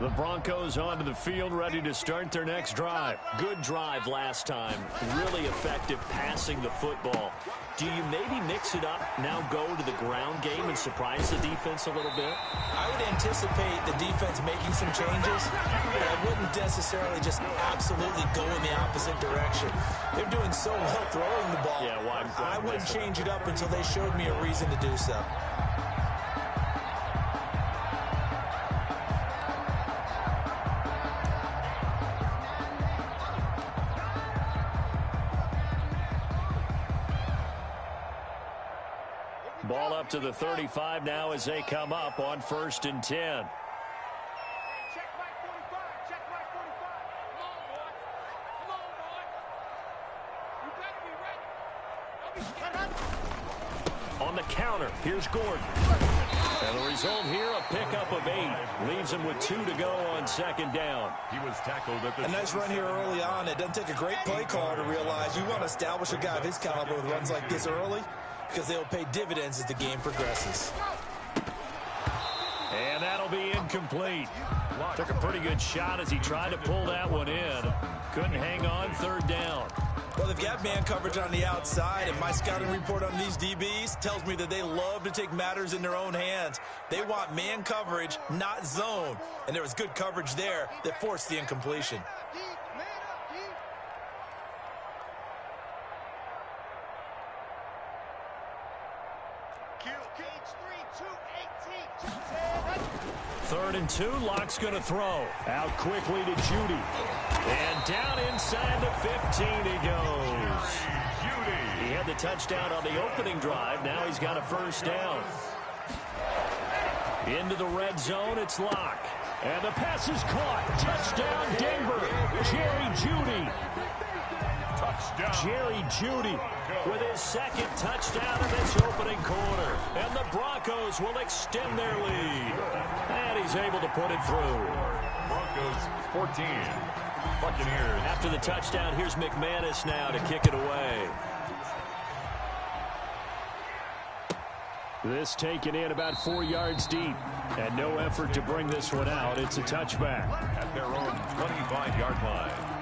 The Broncos onto the field, ready to start their next drive. Good drive last time. Really effective passing the football. Do you maybe mix it up, now go to the ground game and surprise the defense a little bit? I would anticipate the defense making some changes, but I wouldn't necessarily just absolutely go in the opposite direction. They're doing so well throwing the ball. Yeah, well, I wouldn't change it up until they showed me a reason to do so. Ball up to the 35 now as they come up on 1st and 10. On the counter, here's Gordon. And the result here, a pickup of 8. Leaves him with 2 to go on 2nd down. He was tackled at the... A nice run here early on. It doesn't take a great play caller to realize you want to establish a guy of his caliber with runs like this early, because they'll pay dividends as the game progresses. And that'll be incomplete. Took a pretty good shot as he tried to pull that one in. Couldn't hang on, 3rd down. Well, they've got man coverage on the outside, and my scouting report on these DBs tells me that they love to take matters in their own hands. They want man coverage, not zone. And there was good coverage there that forced the incompletion. Third and 2, Locke's going to throw. Out quickly to Judy. And down inside the 15 he goes. He had the touchdown on the opening drive. Now he's got a 1st down. Into the red zone, it's Locke. And the pass is caught. Touchdown, Denver. Jerry Judy. Jerry Judy with his 2nd touchdown in this opening quarter. And the Broncos will extend their lead. And he's able to put it through. Broncos 14. Buccaneers. After the touchdown, here's McManus now to kick it away. This taken in about 4 yards deep. And no effort to bring this one out. It's a touchback. At their own 25-yard line.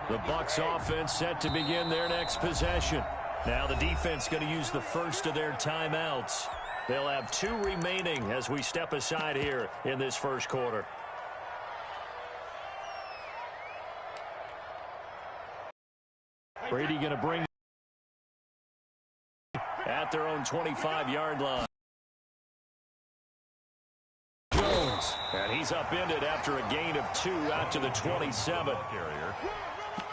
The Bucs offense set to begin their next possession. Now the defense going to use the first of their timeouts. They'll have 2 remaining as we step aside here in this first quarter. Brady going to bring at their own 25-yard line. Jones, and he's upended after a gain of 2 out to the 27.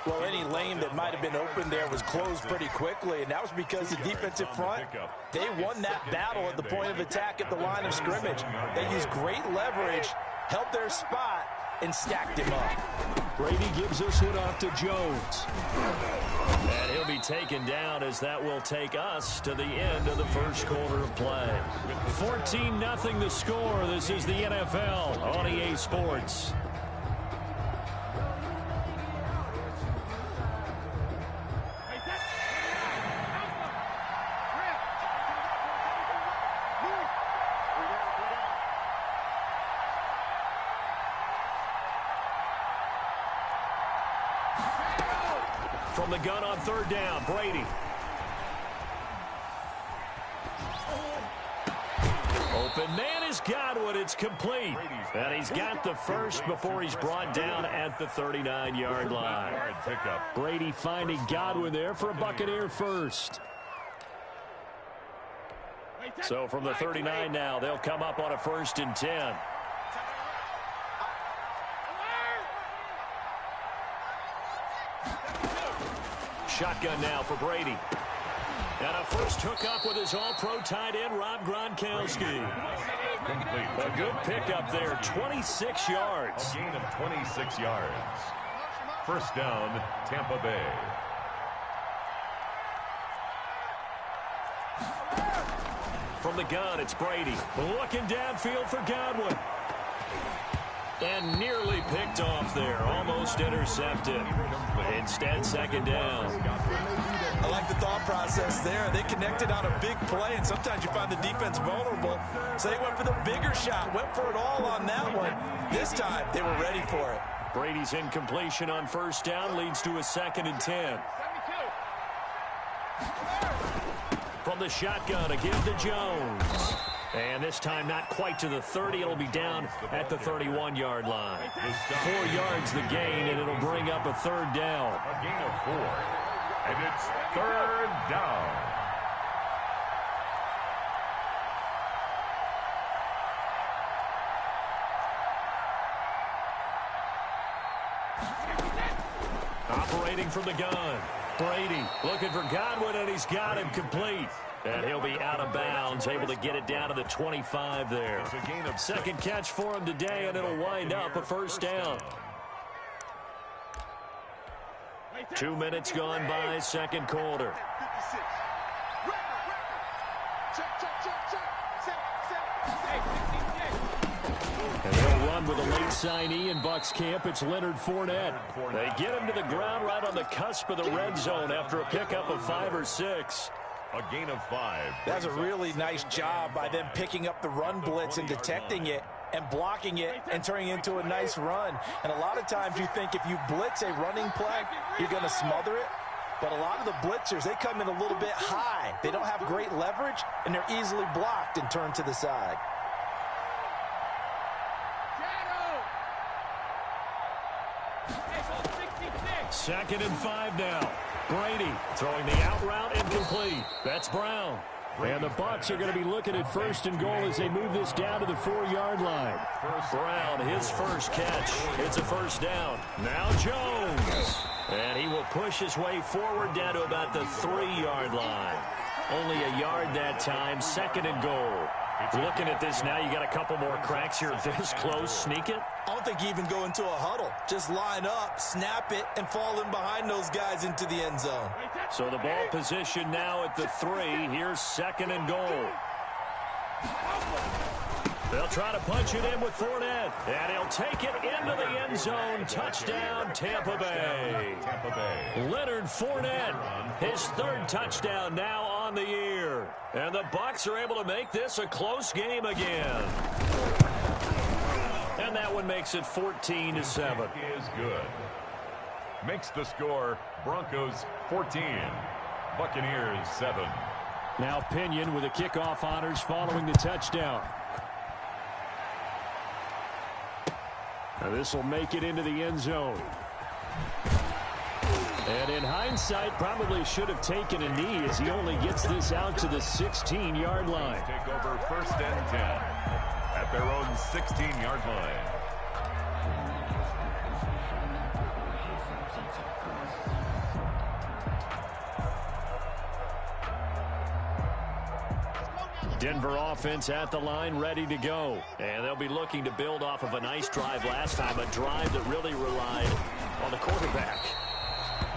Well, any lane that might have been open there was closed pretty quickly, and that was because the defensive front, they won that battle at the point of attack at the line of scrimmage. They used great leverage, held their spot, and stacked him up. Brady gives this one off to Jones. And he'll be taken down as that will take us to the end of the first quarter of play. 14-0 the score. This is the NFL on EA Sports. From the gun on 3rd down, Brady. Open man is Godwin. It's complete. And he's got the first before he's brought down at the 39-yard line. Brady finding Godwin there for a Buccaneer first. So from the 39 now, they'll come up on a 1st and 10. Shotgun now for Brady. And a first hookup with his all-pro tight end, Rob Gronkowski. A good pickup there, 26 yards. A gain of 26 yards. 1st down, Tampa Bay. From the gun, it's Brady. Looking downfield for Godwin. And nearly picked off there. Almost intercepted. Instead, second down. I like the thought process there. They connected on a big play, and sometimes you find the defense vulnerable. So they went for the bigger shot, went for it all on that one. This time, they were ready for it. Brady's incompletion on first down leads to a 2nd and 10. From the shotgun, a give to Jones. And this time not quite to the 30. It'll be down at the 31-yard line. 4 yards the gain, and it'll bring up a 3rd down. A gain of 4. And it's 3rd down. Operating from the gun. Brady looking for Godwin, and he's got him complete. And he'll be out of bounds, able to get it down to the 25 there. 2nd catch for him today, and it'll wind up a 1st down. 2 minutes gone by, 2nd quarter. And they'll run with a late signee in Bucs camp. It's Leonard Fournette. They get him to the ground right on the cusp of the red zone after a pickup of 5 or 6. A gain of 5. That's a really nice job by them picking up the run blitz and detecting it and blocking it and turning it into a nice run. And a lot of times you think if you blitz a running play, you're going to smother it. But a lot of the blitzers, they come in a little bit high. They don't have great leverage, and they're easily blocked and turned to the side. Second and 5 now. Brady throwing the out route incomplete. That's Brown. And the Bucs are going to be looking at 1st and goal as they move this down to the 4-yard line. Brown, his first catch. It's a 1st down. Now Jones. And he will push his way forward down to about the 3-yard line. Only a yard that time. 2nd and goal. Looking at this now, you got a couple more cracks here this close. Sneak it? I don't think you even go into a huddle. Just line up, snap it, and fall in behind those guys into the end zone. So the ball position now at the 3. Here's 2nd and goal. They'll try to punch it in with Fournette. And he'll take it into the end zone. Touchdown, Tampa Bay. Leonard Fournette, his 3rd touchdown now on the year. And the Bucs are able to make this a close game again. And that one makes it 14-7. Is good. Makes the score Broncos 14, Buccaneers 7. Now Pinion with the kickoff honors following the touchdown. Now this will make it into the end zone. And in hindsight, probably should have taken a knee as he only gets this out to the 16-yard line. Take over 1st and 10 at their own 16-yard line. Denver offense at the line, ready to go. And they'll be looking to build off of a nice drive last time, a drive that really relied on the quarterback.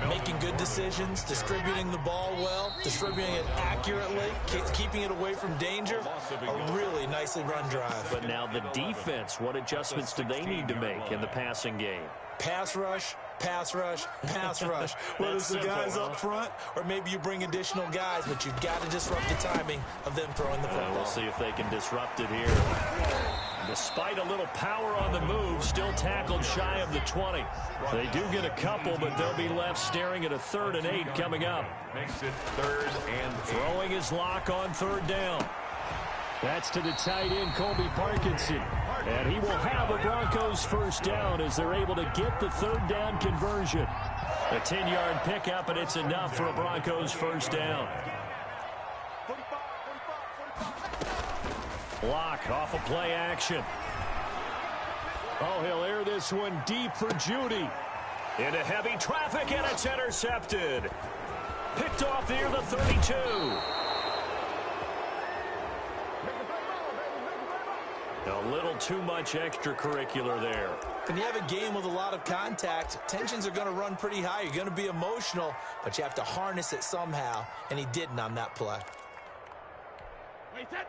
Making good decisions, distributing the ball well, distributing it accurately, keeping it away from danger. A really nicely run drive. But now the defense, what adjustments do they need to make in the passing game? Pass rush, pass rush, pass rush. Whether it's the guys up front or maybe you bring additional guys, but you've got to disrupt the timing of them throwing the football. We'll see if they can disrupt it here. Despite a little power on the move, still tackled shy of the 20. They do get a couple, but they'll be left staring at a 3rd and 8 coming up. Makes it 3rd and 8. Throwing his lock on 3rd down. That's to the tight end, Colby Parkinson. And he will have a Broncos 1st down as they're able to get the 3rd down conversion. A 10-yard pickup, and it's enough for a Broncos 1st down. Lock off of play action. Oh, he'll air this one deep for Judy. Into heavy traffic, and it's intercepted. Picked off near the 32. A little too much extracurricular there. When you have a game with a lot of contact, tensions are going to run pretty high. You're going to be emotional, but you have to harness it somehow, and he didn't on that play. Wait, 20.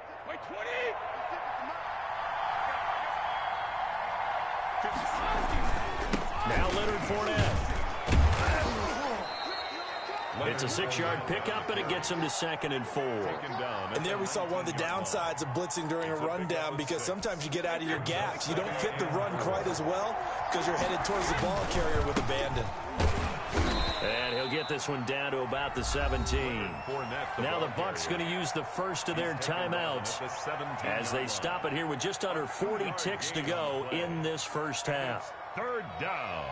Now Leonard Fournette. It's a 6-yard pickup, and it gets him to 2nd and 4. And there we saw one of the downsides of blitzing during a rundown, because sometimes you get out of your gaps. You don't fit the run quite as well because you're headed towards the ball carrier with abandon. And he'll get this one down to about the 17. Now the Bucs going to use the first of their timeouts as they stop it here with just under 40 ticks to go in this first half. 3rd down.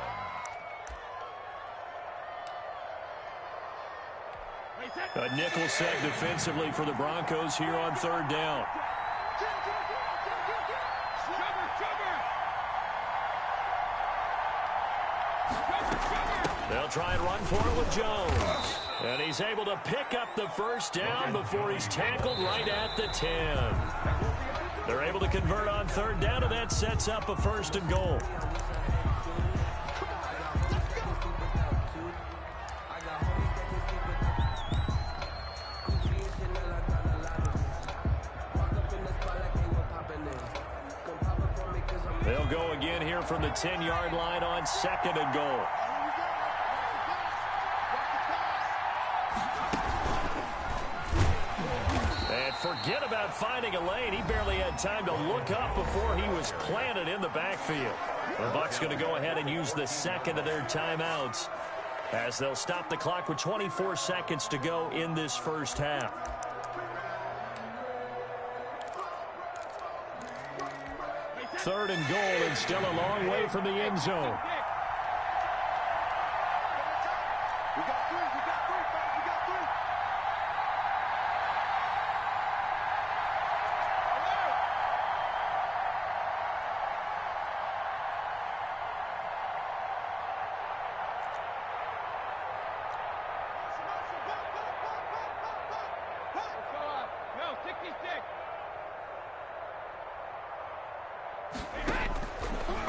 A nickel set defensively for the Broncos here on 3rd down. They'll try and run for it with Jones. And he's able to pick up the first down before he's tackled right at the 10. They're able to convert on 3rd down, and that sets up a 1st and goal. They'll go again here from the 10-yard line on 2nd and goal. And forget about finding a lane. He barely had time to look up before he was planted in the backfield. The Bucs going to go ahead and use the 2nd of their timeouts as they'll stop the clock with 24 seconds to go in this first half. Third and goal, and still a long way from the end zone.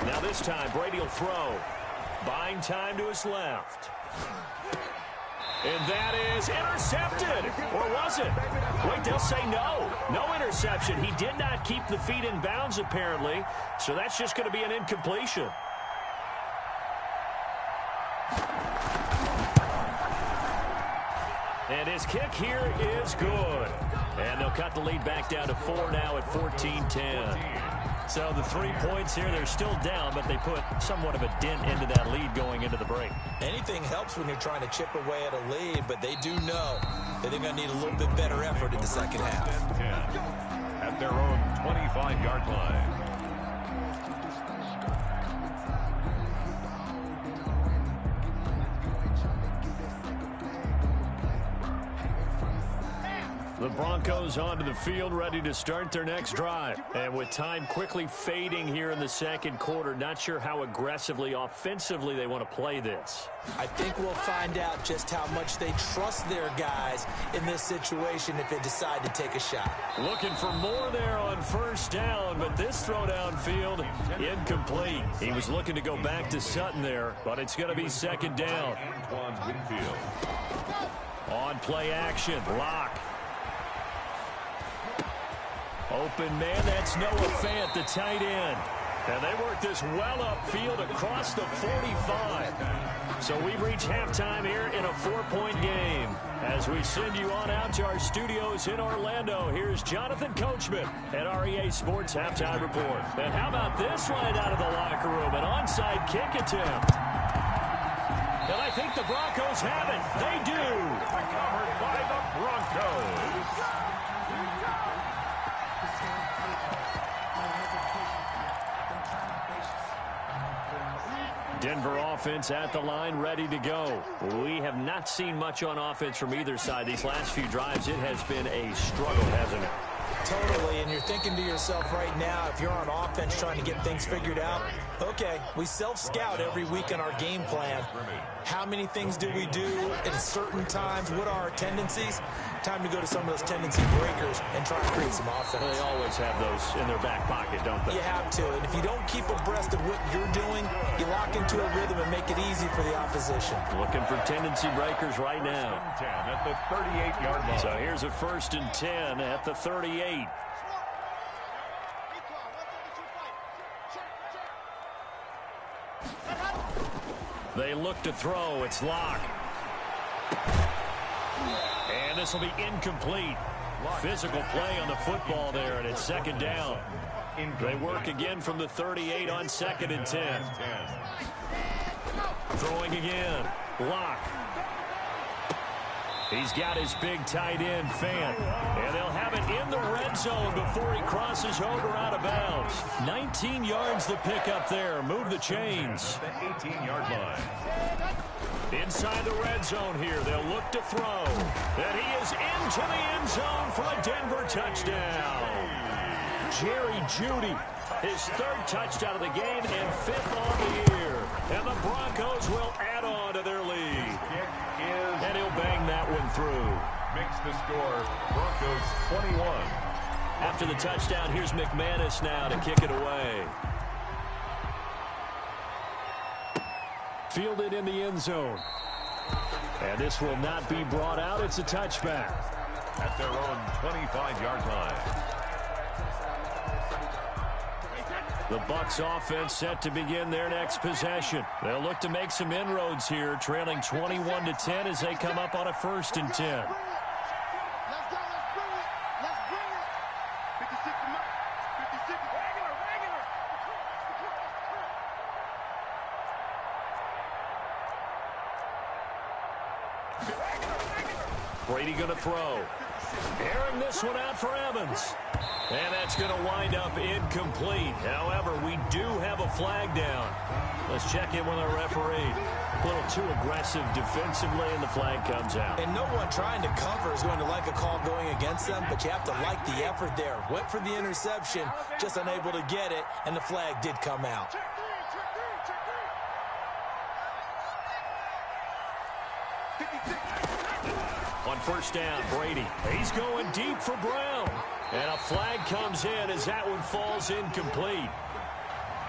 Now this time, Brady will throw. Buying time to his left. And that is intercepted. Or was it? Wait, they'll say no. No interception. He did not keep the feet in bounds, apparently. So that's just going to be an incompletion. And his kick here is good. And they'll cut the lead back down to 4 now at 14-10. So the 3 points here, they're still down, but they put somewhat of a dent into that lead going into the break. Anything helps when you're trying to chip away at a lead, but they do know that they're going to need a little bit better effort in the second half. At their own 25-yard line. The Broncos onto the field, ready to start their next drive. And with time quickly fading here in the second quarter, not sure how aggressively, offensively they want to play this. I think we'll find out just how much they trust their guys in this situation if they decide to take a shot. Looking for more there on first down, but this throw downfield, incomplete. He was looking to go back to Sutton there, but it's going to be second down. On play action, Lock. Open man, that's Noah Fant, the tight end. And they work this well upfield across the 45. So we've reached halftime here in a 4-point game. As we send you on out to our studios in Orlando, here's Jonathan Coachman at REA Sports Halftime Report. And how about this right out of the locker room? An onside kick attempt. And I think the Broncos have it. They do. Recovered by the Broncos. Denver offense at the line, ready to go. We have not seen much on offense from either side. These last few drives, it has been a struggle, hasn't it? Totally, and you're thinking to yourself right now, if you're on offense trying to get things figured out, okay, we self-scout every week in our game plan. How many things do we do at certain times? What are our tendencies? Time to go to some of those tendency breakers and try and create some offense. They always have those in their back pocket, don't they? You have to, and if you don't keep abreast of what you're doing, you lock into a rhythm and make it easy for the opposition. Looking for tendency breakers right now. 10 at the 38-yard line. So here's a 1st and 10 at the 38. They look to throw. It's Locke. And this will be incomplete. Physical play on the football there, and it's second down. They work again from the 38 on 2nd and 10. Throwing again. Locke. He's got his big tight end, Fant. And they'll have it in the red zone before he crosses over out of bounds. 19 yards the pickup there. Move the chains. The 18-yard line. Inside the red zone here. They'll look to throw. And he is into the end zone for a Denver touchdown. Jerry Jeudy, his 3rd touchdown of the game and 5th on the year. And the Broncos will add on to their lead. And he'll bang that one through. Makes the score Broncos 21. After the touchdown, here's McManus now to kick it away. Fielded in the end zone. And this will not be brought out. It's a touchback. At their own 25-yard line. The Bucs offense set to begin their next possession. They'll look to make some inroads here, trailing 21-10 as they come up on a 1st and 10. Brady going to throw. Airing this one out for Evans. And that's going to wind up incomplete. However, we do have a flag down. Let's check in with our referee. A little too aggressive defensively, and the flag comes out. And no one trying to cover is going to like a call going against them, but you have to like the effort there. Went for the interception, just unable to get it, and the flag did come out. On 1st down, Brady. He's going deep for Brown. And a flag comes in as that one falls incomplete.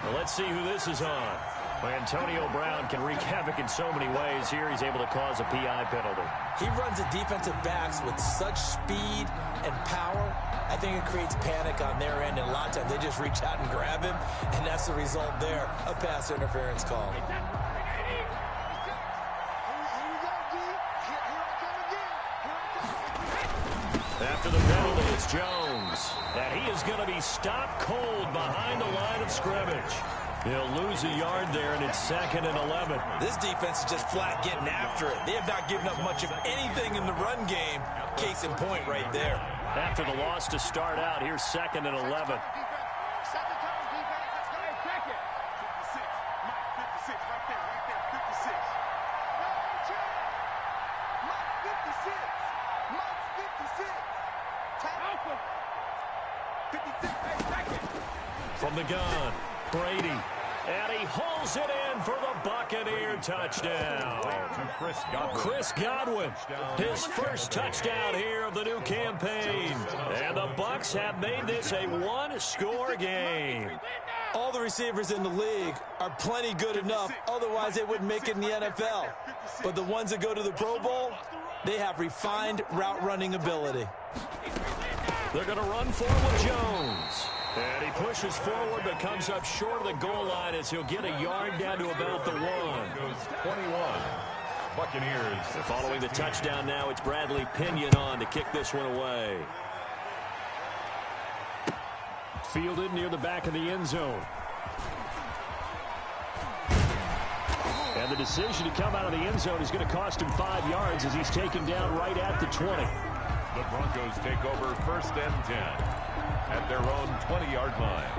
Well, let's see who this is on. Well, Antonio Brown can wreak havoc in so many ways. Here he's able to cause a PI penalty. He runs the defensive backs with such speed and power. I think it creates panic on their end, and a lot of times they just reach out and grab him, and that's the result there, a pass interference call. After the penalty, it's Jones. And he is going to be stopped cold behind the line of scrimmage. He'll lose a yard there, and it's 2nd and 11. This defense is just flat getting after it. They have not given up much of anything in the run game. Case in point right there. After the loss to start out, here's 2nd and 11. From the gun, Brady. And he hauls it in for the Buccaneer touchdown. Chris Godwin, his first touchdown here of the new campaign. And the Bucs have made this a one-score game. All the receivers in the league are plenty good enough, otherwise they wouldn't make it in the NFL. But the ones that go to the Pro Bowl, they have refined route running ability. They're going to run forward with Jones. And he pushes forward but comes up short of the goal line as he'll get a yard down to about the 1. Goes 21. Buccaneers. Following the touchdown now, it's Bradley Pinion on to kick this one away. Fielded near the back of the end zone. And the decision to come out of the end zone is going to cost him 5 yards as he's taken down right at the 20. The Broncos take over 1st and 10 at their own 20-yard line.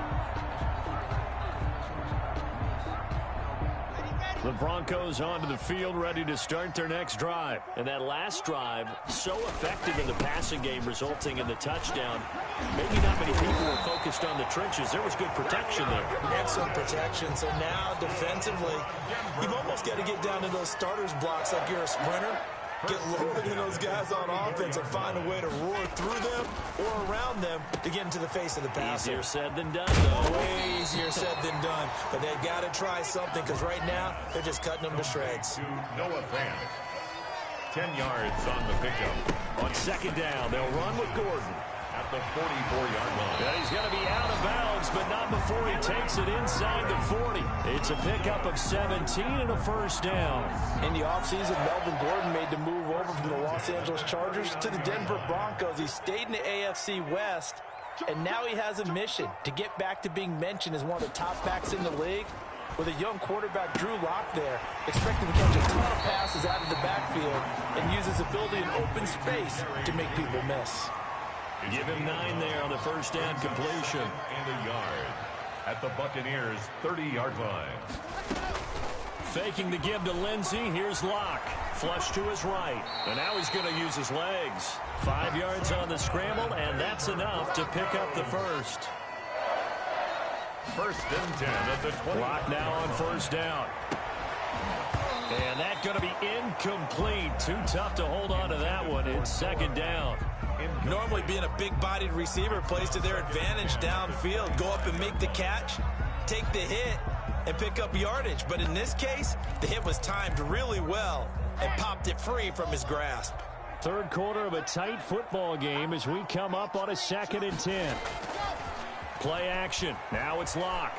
The Broncos onto the field ready to start their next drive. And that last drive, so effective in the passing game, resulting in the touchdown. Maybe not many people were focused on the trenches. There was good protection there. Excellent protection. So now defensively, you've almost got to get down to those starters blocks like you're a sprinter. Get lower than those guys on offense and find a way to roar through them or around them to get into the face of the passer. Easier said than done, though. Way easier said than done. But they've got to try something because right now they're just cutting them to shreds. To Noah Fant. 10 yards on the pickup. On 2nd down, they'll run with Gordon. At the 44-yard line. And he's going to be out of bounds, but not before he takes it inside the 40. It's a pickup of 17 and a first down. In the offseason, Melvin Gordon made the move over from the Los Angeles Chargers to the Denver Broncos. He stayed in the AFC West, and now he has a mission to get back to being mentioned as one of the top backs in the league. With a young quarterback, Drew Lock, there, expecting to catch a ton of passes out of the backfield and use his ability in open space to make people miss. Give him 9 there on the first down completion. And a yard at the Buccaneers' 30-yard line. Faking the give to Lindsey. Here's Locke. Flush to his right. And now he's going to use his legs. 5 yards on the scramble, and that's enough to pick up the first. First and 10 at the 20. Locke now on first down. And that's going to be incomplete. Too tough to hold on to that one. It's second down. Normally being a big-bodied receiver plays to their advantage downfield. Go up and make the catch, take the hit, and pick up yardage. But in this case, the hit was timed really well and popped it free from his grasp. Third quarter of a tight football game as we come up on a 2nd and 10. Play action. Now it's Locke.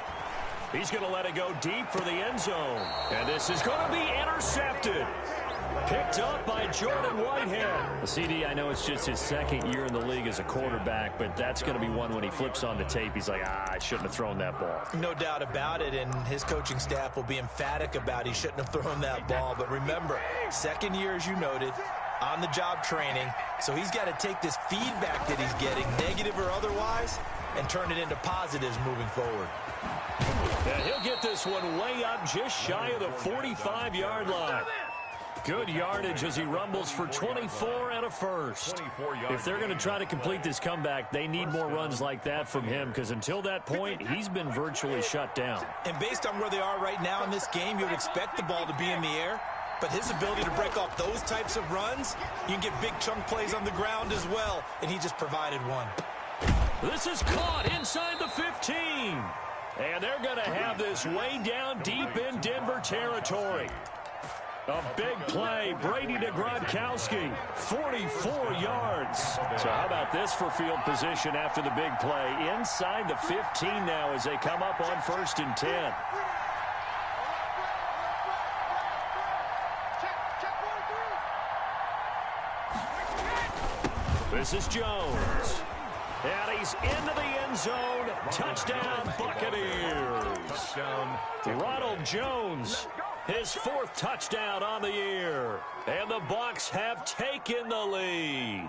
He's going to let it go deep for the end zone. And this is going to be intercepted. Picked up by Jordan Whitehead. CD, I know it's just his 2nd year in the league as a quarterback, but that's going to be one when he flips on the tape. He's like, I shouldn't have thrown that ball. No doubt about it, and his coaching staff will be emphatic about he shouldn't have thrown that ball. But remember, 2nd year, as you noted, on-the-job training. So he's got to take this feedback that he's getting, negative or otherwise, and turn it into positives moving forward. And he'll get this one way up just shy of the 45-yard line. Good yardage as he rumbles for 24 and a first. If they're going to try to complete this comeback, they need more runs like that from him, because until that point, he's been virtually shut down. And based on where they are right now in this game, you would expect the ball to be in the air. But his ability to break off those types of runs, you can get big chunk plays on the ground as well, and he just provided one. This is caught inside the 15. And they're going to have this way down deep in Denver territory. A big play, Brady to Gronkowski, 44 yards. So how about this for field position after the big play? Inside the 15 now as they come up on 1st and 10. This is Jones. And he's into the end zone. Touchdown, Buccaneers. Touchdown. Ronald Jones, his 4th touchdown on the year. And the Bucs have taken the lead.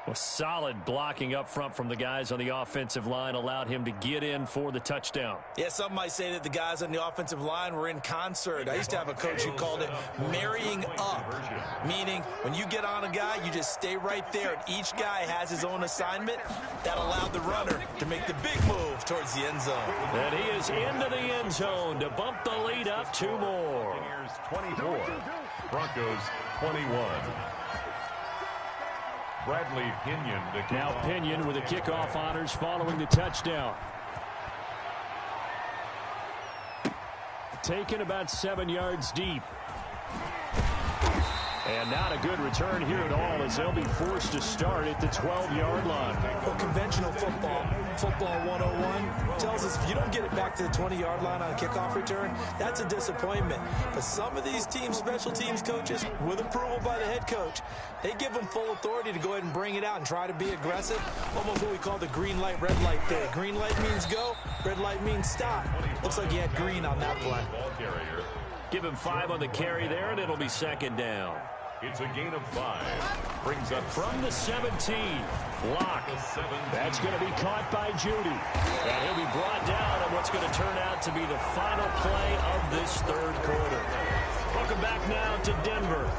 Well, solid blocking up front from the guys on the offensive line allowed him to get in for the touchdown. Yeah, some might say that the guys on the offensive line were in concert. I used to have a coach who called it marrying up, meaning when you get on a guy, you just stay right there, and each guy has his own assignment. That allowed the runner to make the big move towards the end zone. And he is into the end zone to bump the lead up 2 more. Buccaneers 24, Broncos 21. Bradley Pinion to kick Now off. Pinion with the kickoff honors following the touchdown. Taken about 7 yards deep. And not a good return here at all as they'll be forced to start at the 12-yard line. Well, conventional football 101, tells us if you don't get it back to the 20-yard line on a kickoff return, that's a disappointment. But some of these teams, special teams coaches, with approval by the head coach, they give them full authority to go ahead and bring it out and try to be aggressive. Almost what we call the green light, red light theory. Green light means go, red light means stop. Looks like he had green on that play. Give him 5 on the carry there, and it'll be 2nd down. It's a gain of 5. Brings up From the 17, Locke. That's going to be caught by Judy. And he'll be brought down on what's going to turn out to be the final play of this 3rd quarter. Welcome back now to Denver.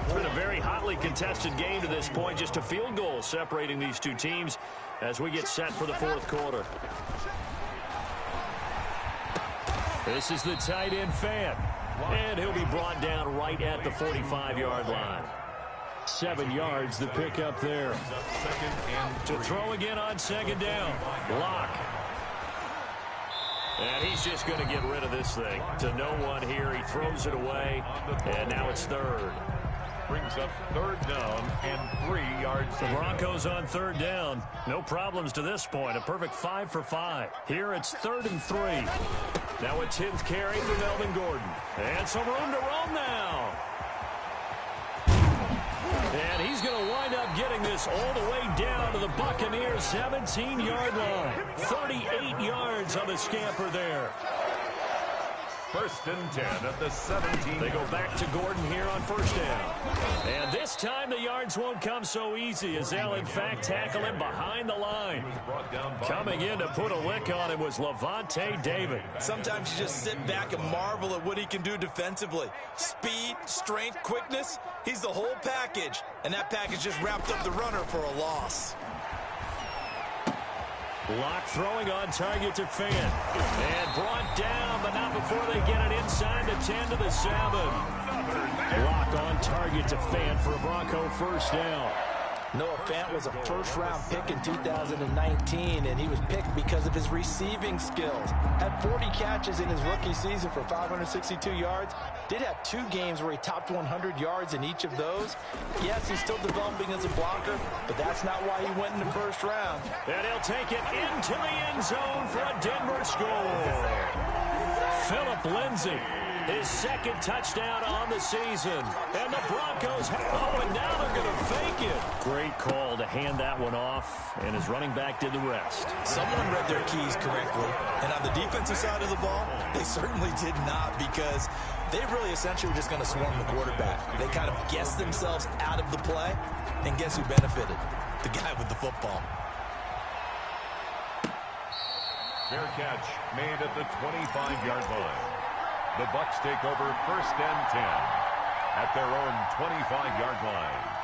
It's been a very hotly contested game to this point. Just a field goal separating these 2 teams as we get set for the 4th quarter. This is the tight end Fan. And he'll be brought down right at the 45-yard line. 7 yards, the pickup there. To throw again on 2nd down. Locke. And he's just going to get rid of this thing. To no one here. He throws it away. And now it's 3rd. brings up 3rd down and 3 yards. The Broncos on 3rd down. No problems to this point. A perfect 5 for 5. Here it's 3rd and 3. Now a 10th carry for Melvin Gordon. And some room to roam now. And he's going to wind up getting this all the way down to the Buccaneers' 17-yard line. 38 yards on the scamper there. 1st and 10 at the 17. They go back to Gordon here on 1st down. And this time the yards won't come so easy as they'll in fact tackle him behind the line. Coming in to put a lick on him was Levante David. Sometimes you just sit back and marvel at what he can do defensively. Speed, strength, quickness, he's the whole package. And that package just wrapped up the runner for a loss. Locke throwing on target to Fan. And brought down, but not before they get it inside the 10 to the 7. Locke on target to Fan for a Bronco 1st down. Noah Fant was a 1st-round pick in 2019, and he was picked because of his receiving skills. Had 40 catches in his rookie season for 562 yards. Did have 2 games where he topped 100 yards in each of those. Yes, he's still developing as a blocker, but that's not why he went in the 1st round. And he'll take it into the end zone for a Denver score. Phillip Lindsay, his 2nd touchdown on the season. And the Broncos, and now they're going to fake it. Great call to hand that one off, and his running back did the rest. Someone read their keys correctly, and on the defensive side of the ball, they certainly did not, because they really essentially were just going to swarm the quarterback. They kind of guessed themselves out of the play, and guess who benefited? The guy with the football. Fair catch made at the 25-yard line. The Bucs take over 1st and 10 at their own 25-yard line.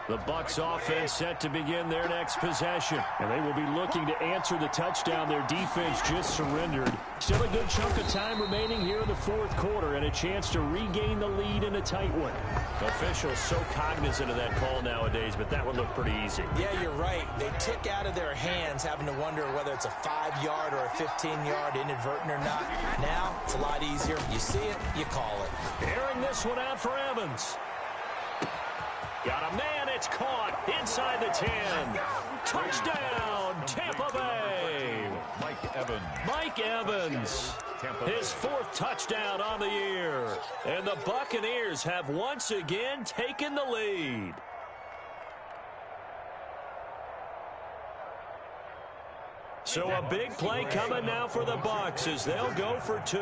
The Bucs offense set to begin their next possession. And they will be looking to answer the touchdown their defense just surrendered. Still a good chunk of time remaining here in the 4th quarter and a chance to regain the lead in a tight one. Officials so cognizant of that call nowadays, but that would look pretty easy. Yeah, you're right. They tick out of their hands having to wonder whether it's a 5-yard or a 15-yard inadvertent or not. Now, it's a lot easier. You see it, you call it. Airing this one out for Evans. Got a man, it's caught inside the 10. Touchdown, Tampa Bay. Mike Evans, his 4th touchdown on the year. And the Buccaneers have once again taken the lead. So a big play coming now for the Bucs as they'll go for 2.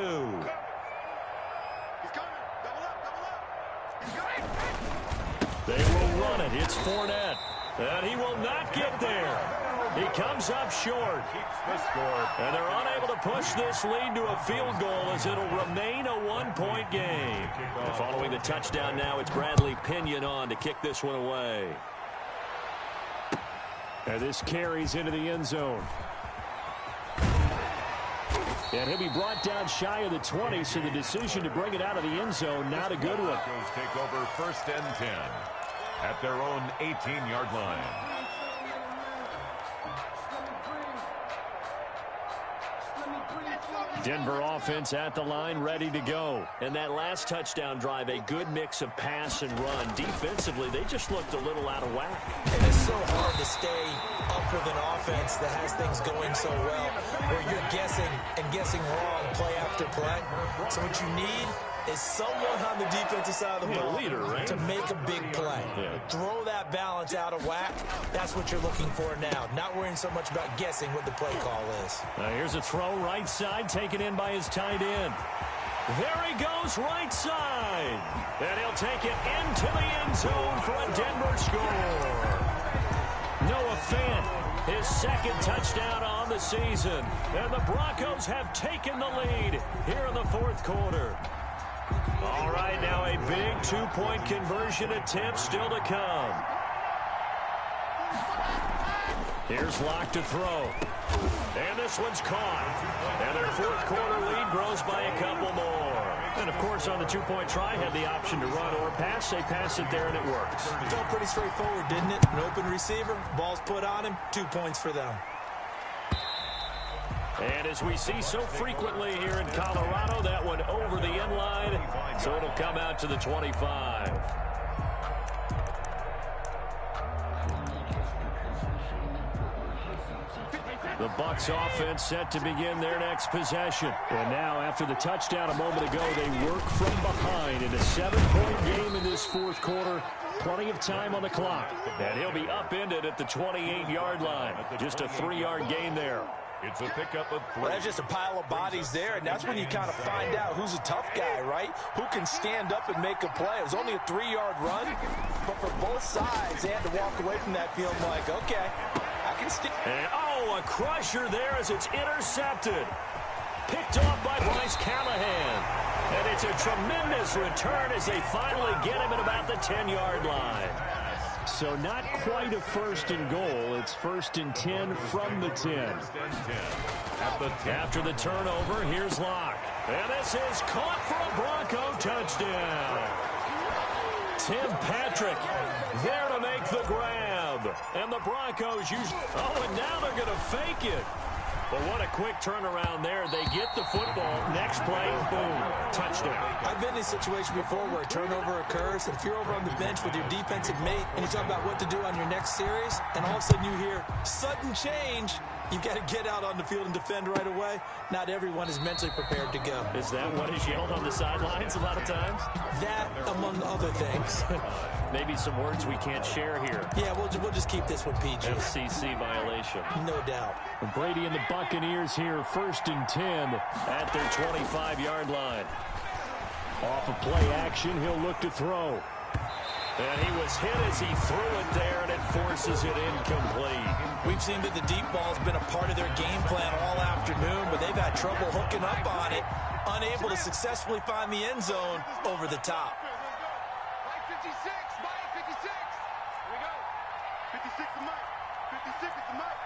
They will run it. It's Fournette. And he will not get there. He comes up short. And they're unable to push this lead to a field goal as it'll remain a 1-point game. And following the touchdown now, it's Bradley Pinion on to kick this one away. And this carries into the end zone. And he'll be brought down shy of the 20, so the decision to bring it out of the end zone, not a good one. Take over 1st and 10 at their own 18-yard line. Denver offense at the line, ready to go. And that last touchdown drive, a good mix of pass and run. Defensively, they just looked a little out of whack. And it's so hard to stay up with an offense that has things going so well, where you're guessing and guessing wrong play after play. So what you need is someone on the defensive side of the ball to make a big play. Throw that balance out of whack. That's what you're looking for now. Not worrying so much about guessing what the play call is. Here's a throw right side, taken in by his tight end. There he goes right side. And he'll take it into the end zone for a Denver score. Noah Fant, his 2nd touchdown on the season. And the Broncos have taken the lead here in the 4th quarter. All right, now a big 2-point conversion attempt still to come. Here's Locke to throw. And this one's caught. And their 4th quarter lead grows by a couple more. And, of course, on the two-point try, had the option to run or pass. They pass it there, and it works. It felt pretty straightforward, didn't it? An open receiver, ball's put on him, 2 points for them. And as we see so frequently here in Colorado, that one over the end line, so it'll come out to the 25. The Bucs offense set to begin their next possession. And now, after the touchdown a moment ago, they work from behind in a 7-point game in this fourth quarter. Plenty of time on the clock. And he'll be upended at the 28-yard line. Just a 3-yard gain there. It's a pickup of 3. Well, that's just a pile of bodies there, and that's when you kind of find out who's a tough guy, right? Who can stand up and make a play. It was only a 3-yard run, but for both sides, they had to walk away from that feeling like, okay, I can stick. And, a crusher there as it's intercepted. Picked off by Bryce Callahan. And it's a tremendous return as they finally get him at about the 10-yard line. So not quite a first and goal. It's 1st and 10 from the 10. After the turnover, here's Locke. And this is caught for a Bronco touchdown. Tim Patrick there to make the grab. And the Broncos use... Oh, and now they're going to fake it. But what a quick turnaround there. They get the football. Next play, boom, touchdown. I've been in a situation before where a turnover occurs, and if you're over on the bench with your defensive mate and you talk about what to do on your next series, and all of a sudden you hear sudden change, you've got to get out on the field and defend right away. Not everyone is mentally prepared to go. Is that what is yelled on the sidelines a lot of times? That, among other things. Maybe some words we can't share here. Yeah, we'll just keep this one PG. FCC violation. No doubt. Brady and the Buccaneers here, 1st and 10 at their 25-yard line. Off of play action, he'll look to throw. And he was hit as he threw it there, and it forces it incomplete. We've seen that the deep ball's been a part of their game plan all afternoon, but they've had trouble hooking up on it, unable to successfully find the end zone over the top. 56, Mike, 56. Here we go. 56 is Mike. 56 is the Mike.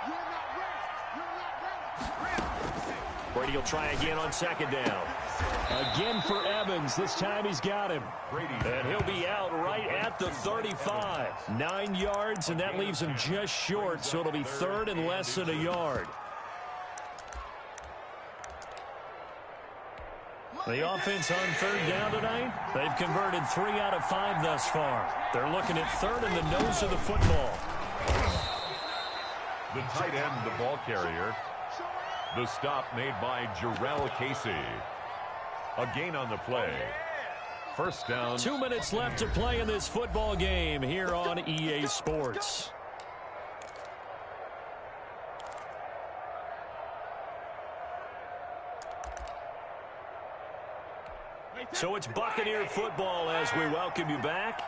You're not ready. You're not ready. Brady will try again on 2nd down. Again for Evans. This time he's got him. And he'll be out right at the 35. 9 yards, and that leaves him just short, so it'll be 3rd and less than a yard. The offense on 3rd down tonight, they've converted 3 out of 5 thus far. They're looking at 3rd in the nose of the football. The tight end, the ball carrier. The stop made by Jarrell Casey. A gain on the play. 1st down. 2 minutes left to play in this football game here on EA Sports. So it's Buccaneer football as we welcome you back.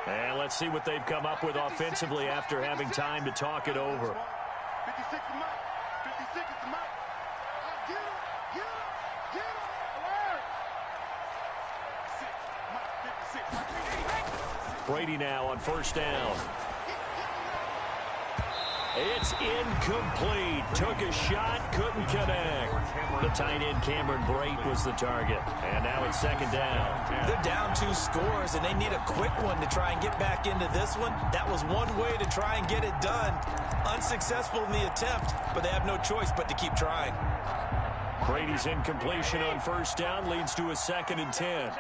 And let's see what they've come up with offensively after having time to talk it over. 56 is Mike. 56 is the Mike. Get him. Get him. Get him. Alert. 56. Mike, 56. Brady now on 1st down. It's incomplete. Took a shot, couldn't connect. The tight end Cameron Brate was the target. And now it's 2nd down. They're down 2 scores, and they need a quick one to try and get back into this one. That was one way to try and get it done. Unsuccessful in the attempt, but they have no choice but to keep trying. Brady's incompletion on 1st down leads to a 2nd and 10.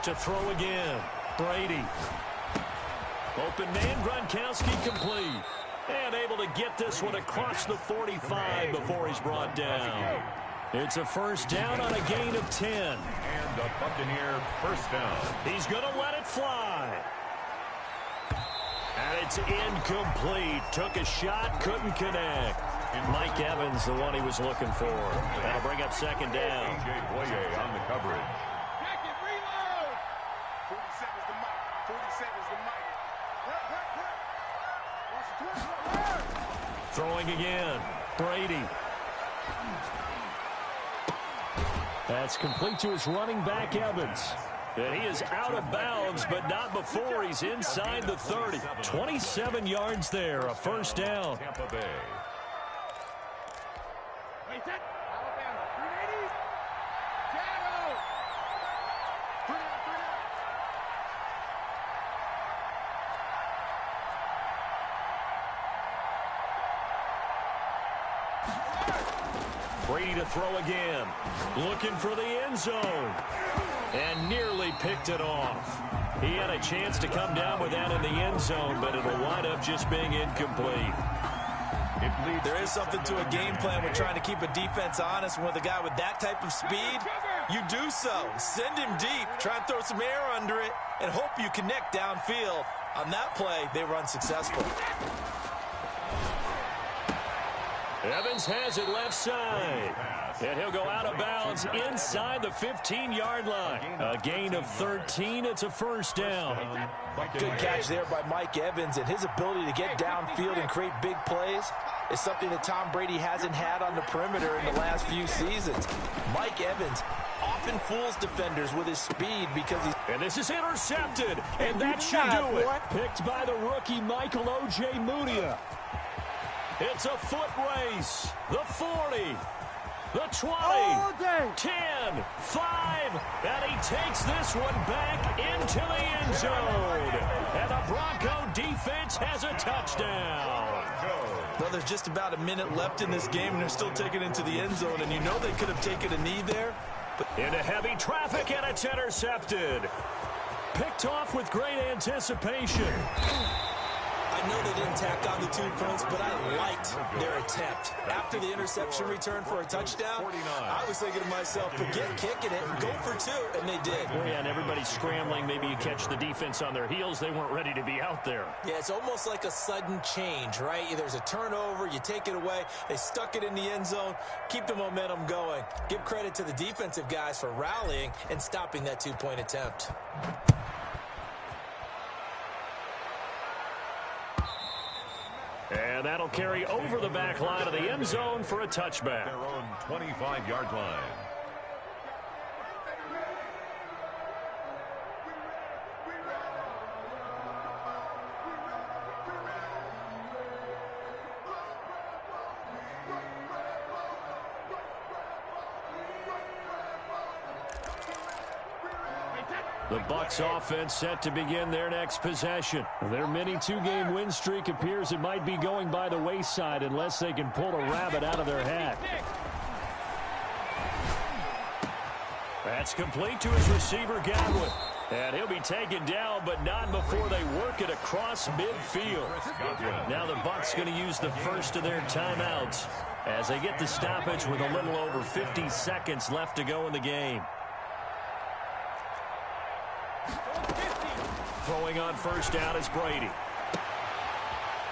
To throw again. Brady. Open man, Gronkowski complete. And able to get this one across the 45 before he's brought down. It's a 1st down on a gain of 10. And the Buccaneer 1st down. He's going to let it fly. And it's incomplete. Took a shot, couldn't connect. Mike Evans, the one he was looking for. That'll bring up 2nd down. A.J. Boye on the coverage. Throwing again. Brady. That's complete to his running back, Evans. And he is out of bounds, but not before he's inside the 30. 27 yards there, a 1st down. Tampa Bay. Brady to throw again. Looking for the end zone. And nearly picked it off. He had a chance to come down with that in the end zone, but it'll wind up just being incomplete. There is something to a game plan with trying to keep a defense honest. With a guy with that type of speed, you do so. Send him deep, try and throw some air under it, and hope you connect downfield. On that play, they were unsuccessful. Evans has it left side. And he'll go out of bounds inside the 15-yard line. A gain of 13. It's a first down. Good catch there by Mike Evans, and his ability to get downfield and create big plays is something that Tom Brady hasn't had on the perimeter in the last few seasons. Mike Evans often fools defenders with his speed because he's... And this is intercepted, and that should do it. Picked by the rookie Michael O.J. Mudia. It's a foot race. The 40. The 20, 10, 5, and he takes this one back into the end zone. And the Bronco defense has a touchdown. Well, there's just about a minute left in this game, and they're still taking it into the end zone, and you know they could have taken a knee there. But into heavy traffic, and it's intercepted. Picked off with great anticipation. I know they didn't tack on the 2 points, but I liked their attempt. After the interception return for a touchdown, I was thinking to myself, forget kicking it and go for 2, and they did. Well, yeah, and everybody's scrambling. Maybe you catch the defense on their heels. They weren't ready to be out there. Yeah, it's almost like a sudden change, right? There's a turnover, you take it away, they stuck it in the end zone, keep the momentum going. Give credit to the defensive guys for rallying and stopping that 2-point attempt. And that'll carry over the back line of the end zone for a touchback. Their own 25-yard line. The Bucs offense set to begin their next possession. Their mini 2-game win streak appears it might be going by the wayside unless they can pull a rabbit out of their hat. That's complete to his receiver, Godwin. And he'll be taken down, but not before they work it across midfield. Now the Bucs going to use the first of their timeouts as they get the stoppage with a little over 50 seconds left to go in the game. Throwing on first down is Brady.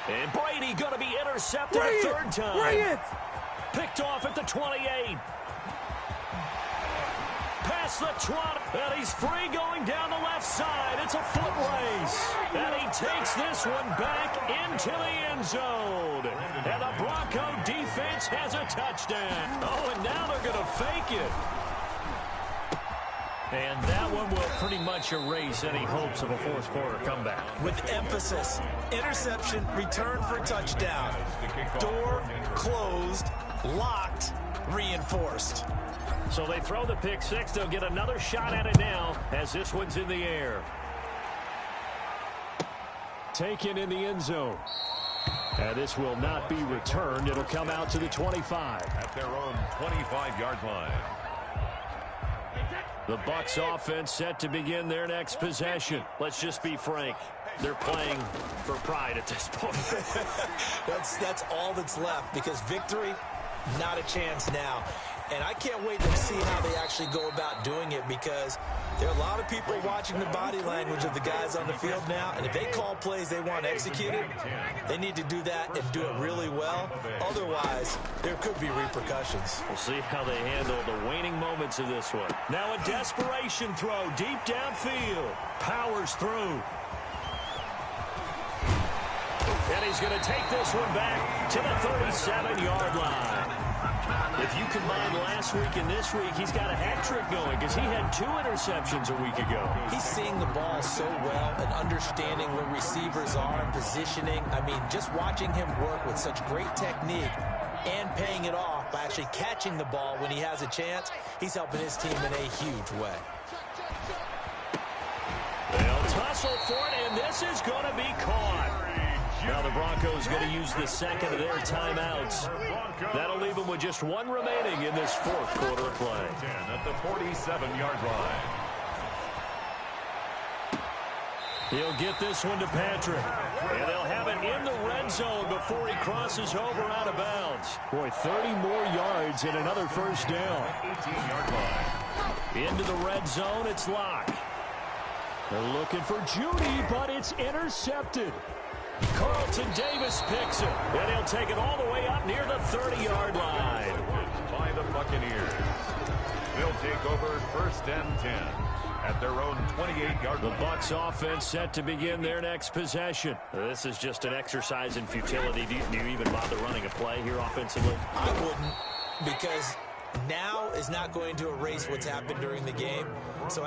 And Brady going to be intercepted a third time. Picked off at the 28. Past the 20. And he's free going down the left side. It's a foot race. And he takes this one back into the end zone. And the Bronco defense has a touchdown. Oh, and now they're going to fake it. And that one will pretty much erase any hopes of a fourth-quarter comeback. With emphasis, interception, return for touchdown. Door closed, locked, reinforced. So they throw the pick six. They'll get another shot at it now as this one's in the air. Taken in the end zone. And this will not be returned. It'll come out to the 25. At their own 25-yard line. The Bucs offense set to begin their next possession. Let's just be frank. They're playing for pride at this point. That's all that's left because victory, not a chance now. And I can't wait to see how they actually go about doing it because there are a lot of people watching the body language of the guys on the field now. And if they call plays they want executed, they need to do that and do it really well. Otherwise, there could be repercussions. We'll see how they handle the waning moments of this one. Now a desperation throw deep downfield. Powers through. And he's going to take this one back to the 37-yard line. If you combine last week and this week, he's got a hat trick going because he had 2 interceptions a week ago. He's seeing the ball so well and understanding where receivers are and positioning. I mean, just watching him work with such great technique and paying it off by actually catching the ball when he has a chance, he's helping his team in a huge way. They'll tussle for it, and this is going to be caught. Now the Broncos going to use the second of their timeouts. That'll leave them with just one remaining in this fourth quarter of play. 10 at the 47-yard line. He'll get this one to Patrick. And they'll have it in the red zone before he crosses over out of bounds. Boy, 30 more yards and another first down. 18-yard line. Into the red zone, it's Locke. They're looking for Judy, but it's intercepted. Carlton Davis picks it, and he'll take it all the way up near the 30-yard line. By the Buccaneers. They'll take over first and 10 at their own 28-yard line. The Bucs offense set to begin their next possession. This is just an exercise in futility. Do you even bother running a play here offensively? I wouldn't, because now is not going to erase what's happened during the game. So